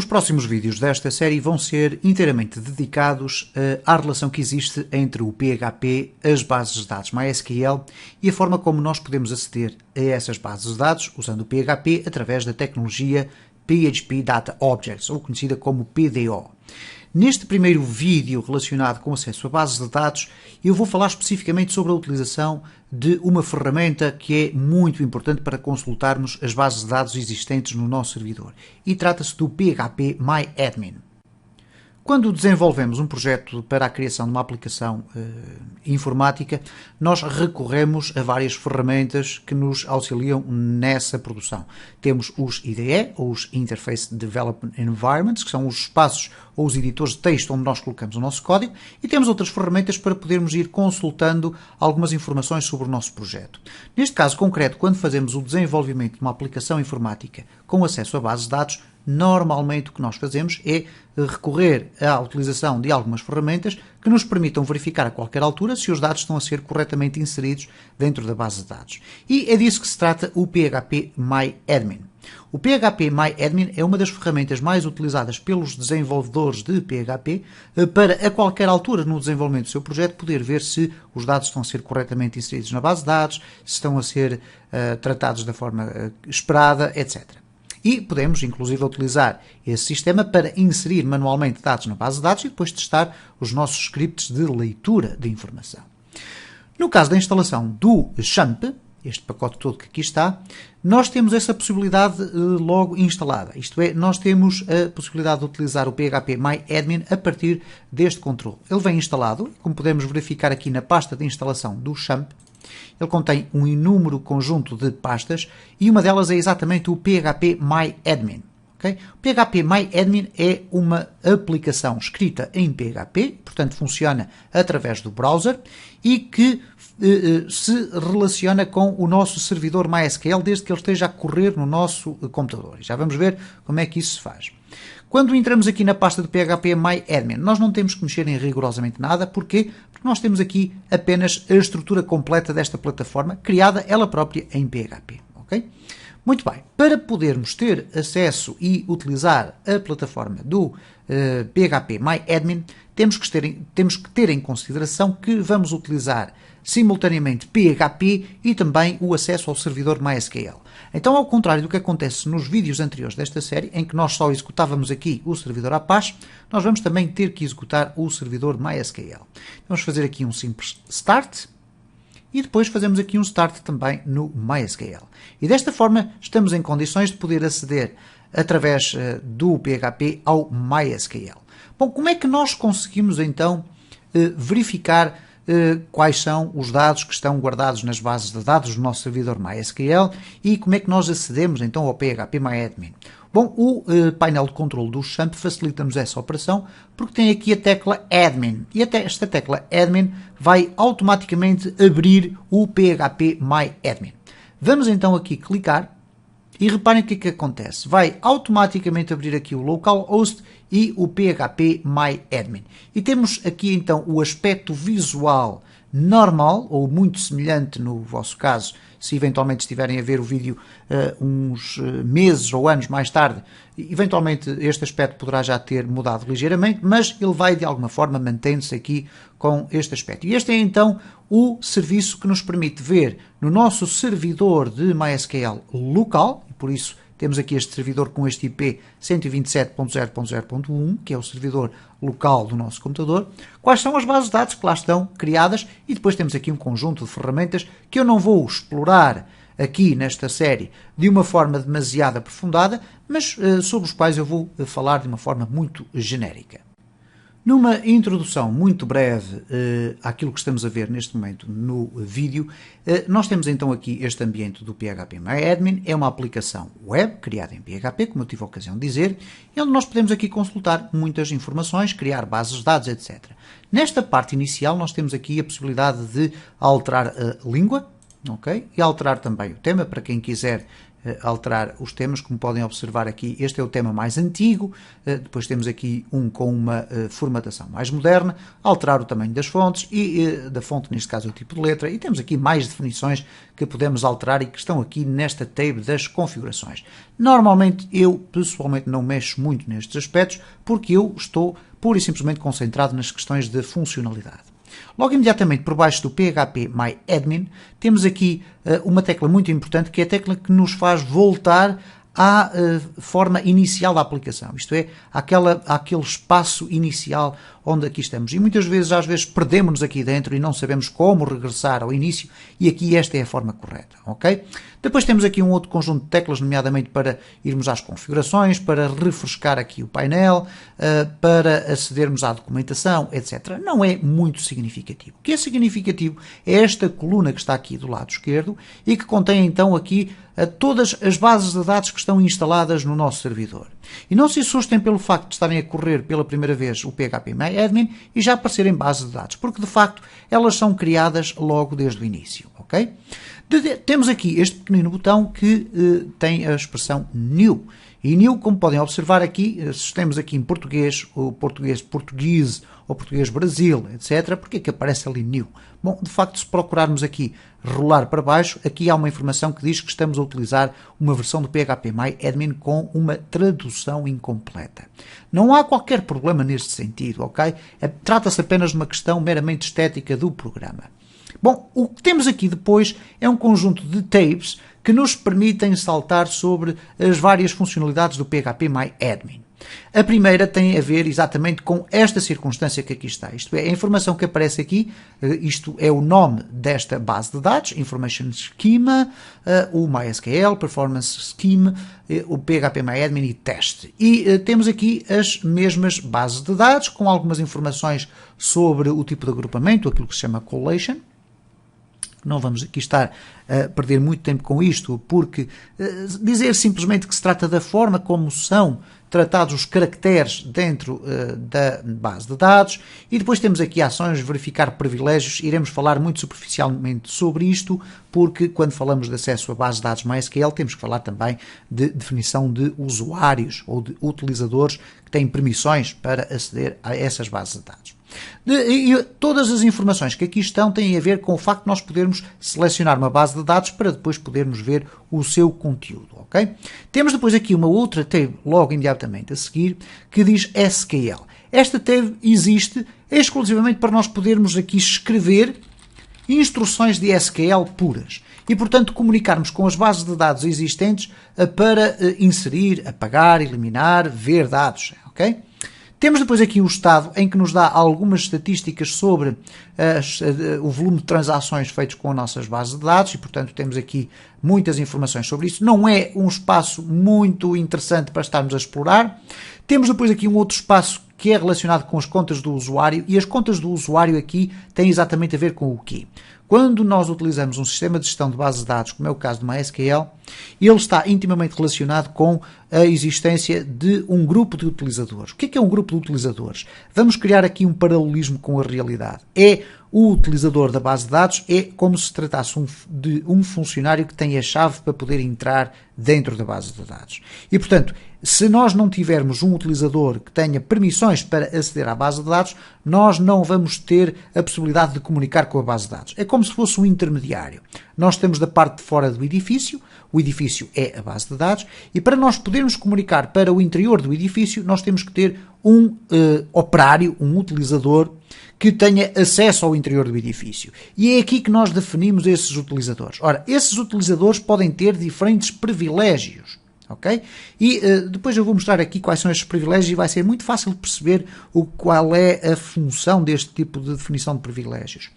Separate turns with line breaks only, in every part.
Os próximos vídeos desta série vão ser inteiramente dedicados à relação que existe entre o PHP, as bases de dados MySQL e a forma como nós podemos aceder a essas bases de dados usando o PHP através da tecnologia PHP Data Objects, ou conhecida como PDO. Neste primeiro vídeo relacionado com acesso a bases de dados, eu vou falar especificamente sobre a utilização de uma ferramenta que é muito importante para consultarmos as bases de dados existentes no nosso servidor. E trata-se do PHP MyAdmin. Quando desenvolvemos um projeto para a criação de uma aplicação informática, nós recorremos a várias ferramentas que nos auxiliam nessa produção. Temos os IDE, ou os Interface Development Environments, que são os espaços ou os editores de texto onde nós colocamos o nosso código, e temos outras ferramentas para podermos ir consultando algumas informações sobre o nosso projeto. Neste caso concreto, quando fazemos o desenvolvimento de uma aplicação informática com acesso a bases de dados, normalmente o que nós fazemos é recorrer à utilização de algumas ferramentas que nos permitam verificar a qualquer altura se os dados estão a ser corretamente inseridos dentro da base de dados. E é disso que se trata o PHP MyAdmin. O PHP MyAdmin é uma das ferramentas mais utilizadas pelos desenvolvedores de PHP para, a qualquer altura no desenvolvimento do seu projeto, poder ver se os dados estão a ser corretamente inseridos na base de dados, se estão a ser tratados da forma esperada, etc. E podemos, inclusive, utilizar esse sistema para inserir manualmente dados na base de dados e depois testar os nossos scripts de leitura de informação. No caso da instalação do XAMPP, este pacote todo que aqui está, nós temos essa possibilidade logo instalada. Isto é, nós temos a possibilidade de utilizar o PHP MyAdmin a partir deste controle. Ele vem instalado, como podemos verificar aqui na pasta de instalação do XAMPP. Ele contém um inúmero conjunto de pastas e uma delas é exatamente o PHP MyAdmin. Okay? O PHP MyAdmin é uma aplicação escrita em PHP, portanto funciona através do browser e que se relaciona com o nosso servidor MySQL desde que ele esteja a correr no nosso computador. Já vamos ver como é que isso se faz. Quando entramos aqui na pasta do PHP MyAdmin, nós não temos que mexer em rigorosamente nada. Porquê? Porque nós temos aqui apenas a estrutura completa desta plataforma, criada ela própria em PHP. Okay? Muito bem. Para podermos ter acesso e utilizar a plataforma do PHP MyAdmin, temos que ter em consideração que vamos utilizar simultaneamente PHP e também o acesso ao servidor MySQL. Então, ao contrário do que acontece nos vídeos anteriores desta série, em que nós só executávamos aqui o servidor Apache, nós vamos também ter que executar o servidor MySQL. Vamos fazer aqui um simples start e depois fazemos aqui um start também no MySQL. E desta forma estamos em condições de poder aceder através do PHP ao MySQL. Bom, como é que nós conseguimos então verificar quais são os dados que estão guardados nas bases de dados do nosso servidor MySQL e como é que nós acedemos então ao PHP MyAdmin? Bom, o painel de controle do XAMPP facilita-nos essa operação porque tem aqui a tecla Admin e até esta tecla Admin vai automaticamente abrir o PHP MyAdmin. Vamos então aqui clicar e reparem o que é que acontece. Vai automaticamente abrir aqui o localhost e o PHP MyAdmin. E temos aqui então o aspecto visual normal, ou muito semelhante no vosso caso, se eventualmente estiverem a ver o vídeo uns meses ou anos mais tarde, eventualmente este aspecto poderá já ter mudado ligeiramente, mas ele vai de alguma forma mantendo-se aqui com este aspecto. E este é então o serviço que nos permite ver no nosso servidor de MySQL local, e por isso temos aqui este servidor com este IP 127.0.0.1, que é o servidor local do nosso computador, quais são as bases de dados que lá estão criadas, e depois temos aqui um conjunto de ferramentas que eu não vou explorar aqui nesta série de uma forma demasiado aprofundada, mas sobre os quais eu vou falar de uma forma muito genérica. Numa introdução muito breve àquilo que estamos a ver neste momento no vídeo, nós temos então aqui este ambiente do PHP MyAdmin. É uma aplicação web criada em PHP, como eu tive a ocasião de dizer, e onde nós podemos aqui consultar muitas informações, criar bases de dados, etc. Nesta parte inicial nós temos aqui a possibilidade de alterar a língua, okay? E alterar também o tema para quem quiser alterar os temas, como podem observar aqui, este é o tema mais antigo, depois temos aqui um com uma formatação mais moderna, alterar o tamanho das fontes e da fonte, neste caso o tipo de letra, e temos aqui mais definições que podemos alterar e que estão aqui nesta tab das configurações. Normalmente eu pessoalmente não mexo muito nestes aspectos porque eu estou pura e simplesmente concentrado nas questões de funcionalidade. Logo imediatamente por baixo do phpMyAdmin temos aqui uma tecla muito importante, que é a tecla que nos faz voltar à forma inicial da aplicação, isto é, àquele espaço inicial onde aqui estamos. E muitas vezes, às vezes, perdemos-nos aqui dentro e não sabemos como regressar ao início, e aqui esta é a forma correta, ok? Depois temos aqui um outro conjunto de teclas, nomeadamente para irmos às configurações, para refrescar aqui o painel, para acedermos à documentação, etc. Não é muito significativo. O que é significativo é esta coluna que está aqui do lado esquerdo e que contém então aqui todas as bases de dados que estão instaladas no nosso servidor. E não se assustem pelo facto de estarem a correr pela primeira vez o phpMyAdmin e já aparecerem bases de dados, porque de facto elas são criadas logo desde o início, ok? Temos aqui este pequenino botão que tem a expressão New. E New, como podem observar aqui, se temos aqui em português, o português ou português Brasil, etc., porque é que aparece ali New? Bom, de facto, se procurarmos aqui rolar para baixo, aqui há uma informação que diz que estamos a utilizar uma versão do phpMyAdmin com uma tradução incompleta. Não há qualquer problema neste sentido, ok? Trata-se apenas de uma questão meramente estética do programa. Bom, o que temos aqui depois é um conjunto de tabs que nos permitem saltar sobre as várias funcionalidades do phpMyAdmin. A primeira tem a ver exatamente com esta circunstância que aqui está, isto é, a informação que aparece aqui, isto é o nome desta base de dados, Information Schema, o MySQL, Performance Scheme, o phpMyAdmin e Teste. E temos aqui as mesmas bases de dados, com algumas informações sobre o tipo de agrupamento, aquilo que se chama collation. Não vamos aqui estar a perder muito tempo com isto, porque dizer simplesmente que se trata da forma como são tratados os caracteres dentro da base de dados, e depois temos aqui ações, verificar privilégios, iremos falar muito superficialmente sobre isto, porque quando falamos de acesso a base de dados MySQL temos que falar também de definição de usuários ou de utilizadores que têm permissões para aceder a essas bases de dados. E todas as informações que aqui estão têm a ver com o facto de nós podermos selecionar uma base de dados para depois podermos ver o seu conteúdo, ok? Temos depois aqui uma outra tab logo imediatamente a seguir que diz SQL. Esta tab existe exclusivamente para nós podermos aqui escrever instruções de SQL puras e, portanto, comunicarmos com as bases de dados existentes para inserir, apagar, eliminar, ver dados, ok? Temos depois aqui o estado em que nos dá algumas estatísticas sobre o volume de transações feitas com as nossas bases de dados e, portanto, temos aqui muitas informações sobre isso. Não é um espaço muito interessante para estarmos a explorar. Temos depois aqui um outro espaço que é relacionado com as contas do usuário, e as contas do usuário aqui têm exatamente a ver com o quê? Quando nós utilizamos um sistema de gestão de bases de dados, como é o caso do MySQL, ele está intimamente relacionado com a existência de um grupo de utilizadores. O que é um grupo de utilizadores? Vamos criar aqui um paralelismo com a realidade. O utilizador da base de dados é como se tratasse de um funcionário que tem a chave para poder entrar dentro da base de dados. E, portanto, se nós não tivermos um utilizador que tenha permissões para aceder à base de dados, nós não vamos ter a possibilidade de comunicar com a base de dados. É como se fosse um intermediário. Nós estamos da parte de fora do edifício, o edifício é a base de dados, e para nós podermos comunicar para o interior do edifício, nós temos que ter um operário, um utilizador, que tenha acesso ao interior do edifício. E é aqui que nós definimos esses utilizadores. Ora, esses utilizadores podem ter diferentes privilégios, ok? E depois eu vou mostrar aqui quais são estes privilégios e vai ser muito fácil de perceber qual é a função deste tipo de definição de privilégios.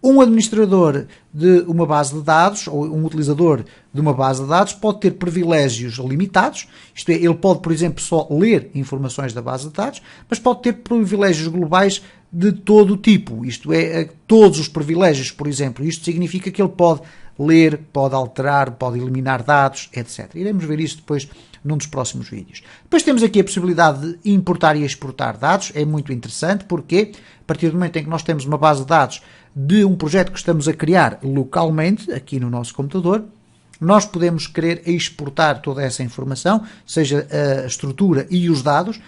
Um administrador de uma base de dados, ou um utilizador de uma base de dados, pode ter privilégios limitados, isto é, ele pode, por exemplo, só ler informações da base de dados, mas pode ter privilégios globais de todo o tipo, isto é, todos os privilégios, por exemplo. Isto significa que ele pode ler, pode alterar, pode eliminar dados, etc. Iremos ver isso depois num dos próximos vídeos. Depois temos aqui a possibilidade de importar e exportar dados, é muito interessante, porque a partir do momento em que nós temos uma base de dados de um projeto que estamos a criar localmente, aqui no nosso computador, nós podemos querer exportar toda essa informação, seja a estrutura e os dados,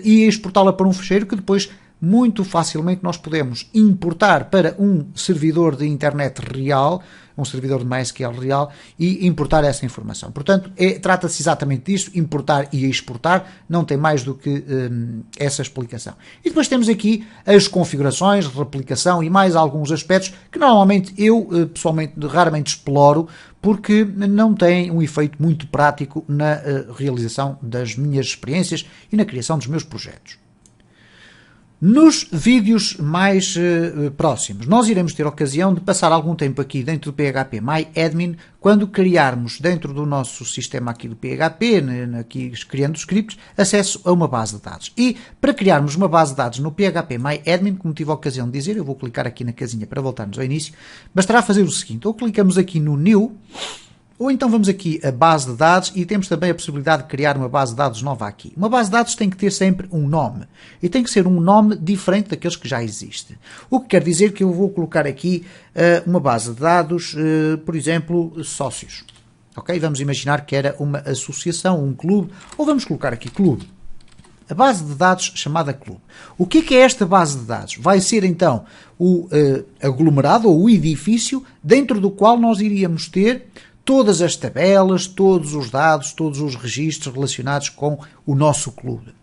e exportá-la para um ficheiro que depois muito facilmente nós podemos importar para um servidor de internet real, um servidor de MySQL real, e importar essa informação. Portanto, trata-se exatamente disso, importar e exportar, não tem mais do que essa explicação. E depois temos aqui as configurações, replicação e mais alguns aspectos que normalmente eu, pessoalmente, raramente exploro, porque não tem um efeito muito prático na realização das minhas experiências e na criação dos meus projetos. Nos vídeos mais próximos, nós iremos ter a ocasião de passar algum tempo aqui dentro do PHP MyAdmin, quando criarmos dentro do nosso sistema aqui do PHP, aqui criando scripts, acesso a uma base de dados. E para criarmos uma base de dados no PHP MyAdmin, como tive a ocasião de dizer, eu vou clicar aqui na casinha para voltarmos ao início, bastará fazer o seguinte, ou clicamos aqui no New, ou então vamos aqui a base de dados e temos também a possibilidade de criar uma base de dados nova aqui. Uma base de dados tem que ter sempre um nome. E tem que ser um nome diferente daqueles que já existem. O que quer dizer que eu vou colocar aqui uma base de dados, por exemplo, sócios. Ok? Vamos imaginar que era uma associação, um clube, ou vamos colocar aqui clube. A base de dados chamada clube. O que é esta base de dados? Vai ser então o aglomerado ou o edifício dentro do qual nós iríamos ter todas as tabelas, todos os dados, todos os registros relacionados com o nosso clube.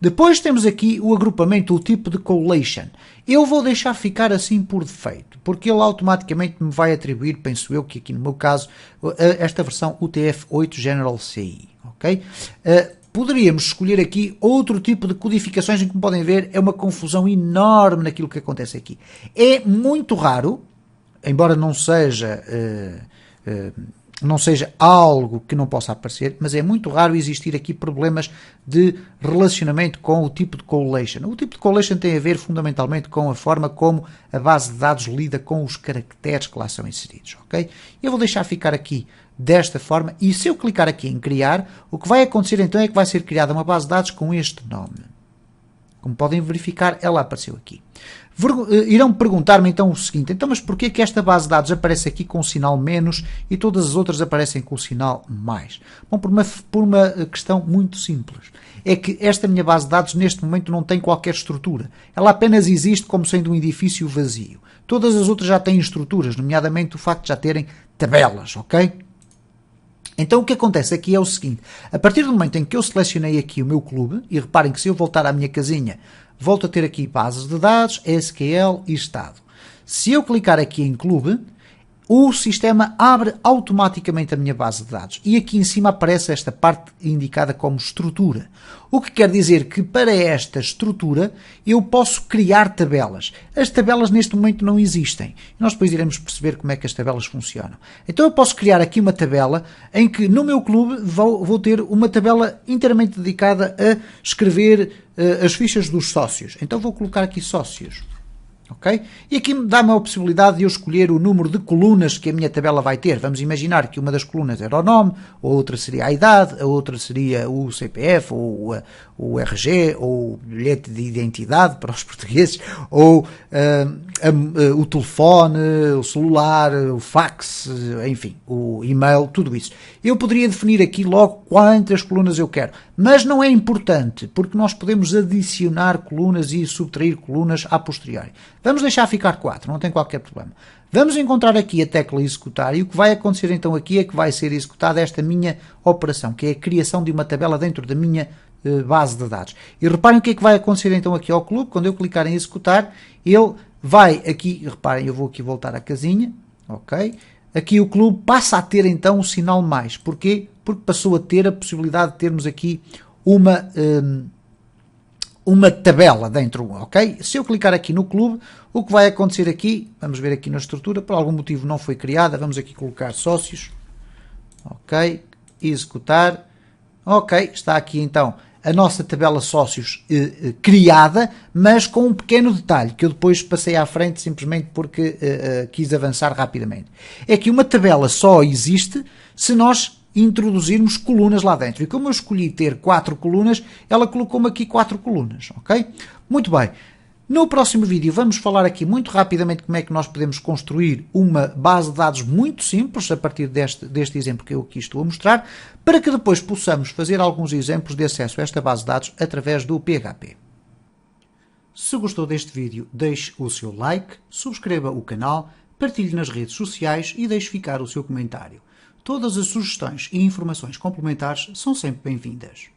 Depois temos aqui o agrupamento, o tipo de collation. Eu vou deixar ficar assim por defeito, porque ele automaticamente me vai atribuir, penso eu, que aqui no meu caso, esta versão UTF-8 General CI. Okay? Poderíamos escolher aqui outro tipo de codificações, em que, como podem ver, é uma confusão enorme naquilo que acontece aqui. É muito raro, embora não seja algo que não possa aparecer, mas é muito raro existir aqui problemas de relacionamento com o tipo de collation. O tipo de collation tem a ver fundamentalmente com a forma como a base de dados lida com os caracteres que lá são inseridos. Okay? Eu vou deixar ficar aqui desta forma e se eu clicar aqui em criar, o que vai acontecer então é que vai ser criada uma base de dados com este nome. Como podem verificar, ela apareceu aqui. Irão perguntar-me então o seguinte, então mas porquê que esta base de dados aparece aqui com o sinal menos e todas as outras aparecem com o sinal mais? Bom, por uma questão muito simples. É que esta minha base de dados neste momento não tem qualquer estrutura. Ela apenas existe como sendo um edifício vazio. Todas as outras já têm estruturas, nomeadamente o facto de já terem tabelas, ok? Então o que acontece aqui é o seguinte, a partir do momento em que eu selecionei aqui o meu clube, e reparem que se eu voltar à minha casinha, volto a ter aqui bases de dados, SQL e estado. Se eu clicar aqui em clube, o sistema abre automaticamente a minha base de dados. E aqui em cima aparece esta parte indicada como estrutura. O que quer dizer que para esta estrutura eu posso criar tabelas. As tabelas neste momento não existem. Nós depois iremos perceber como é que as tabelas funcionam. Então eu posso criar aqui uma tabela em que no meu clube vou ter uma tabela inteiramente dedicada a escrever as fichas dos sócios. Então vou colocar aqui sócios. Okay? E aqui dá-me a possibilidade de eu escolher o número de colunas que a minha tabela vai ter. Vamos imaginar que uma das colunas era o nome, a outra seria a idade, a outra seria o CPF, ou o RG, ou o bilhete de identidade para os portugueses, ou o telefone, o celular, o fax, enfim, o e-mail, tudo isso. Eu poderia definir aqui logo quantas colunas eu quero, mas não é importante, porque nós podemos adicionar colunas e subtrair colunas a posteriori. Vamos deixar ficar 4, não tem qualquer problema. Vamos encontrar aqui a tecla executar e o que vai acontecer então aqui é que vai ser executada esta minha operação, que é a criação de uma tabela dentro da minha base de dados. E reparem o que é que vai acontecer então aqui ao clube, quando eu clicar em executar, ele vai aqui, reparem, eu vou aqui voltar à casinha, ok? Aqui o clube passa a ter então o sinal mais. Porquê? Porque passou a ter a possibilidade de termos aqui uma tabela dentro, ok? Se eu clicar aqui no clube, o que vai acontecer aqui, vamos ver aqui na estrutura, por algum motivo não foi criada, vamos aqui colocar sócios, ok? Executar, ok, está aqui então a nossa tabela sócios criada, mas com um pequeno detalhe, que eu depois passei à frente simplesmente porque quis avançar rapidamente. É que uma tabela só existe se nós introduzirmos colunas lá dentro. E como eu escolhi ter 4 colunas, ela colocou-me aqui 4 colunas, ok? Muito bem. No próximo vídeo vamos falar aqui muito rapidamente como é que nós podemos construir uma base de dados muito simples a partir deste exemplo que eu aqui estou a mostrar, para que depois possamos fazer alguns exemplos de acesso a esta base de dados através do PHP. Se gostou deste vídeo, deixe o seu like, subscreva o canal, partilhe nas redes sociais e deixe ficar o seu comentário. Todas as sugestões e informações complementares são sempre bem-vindas.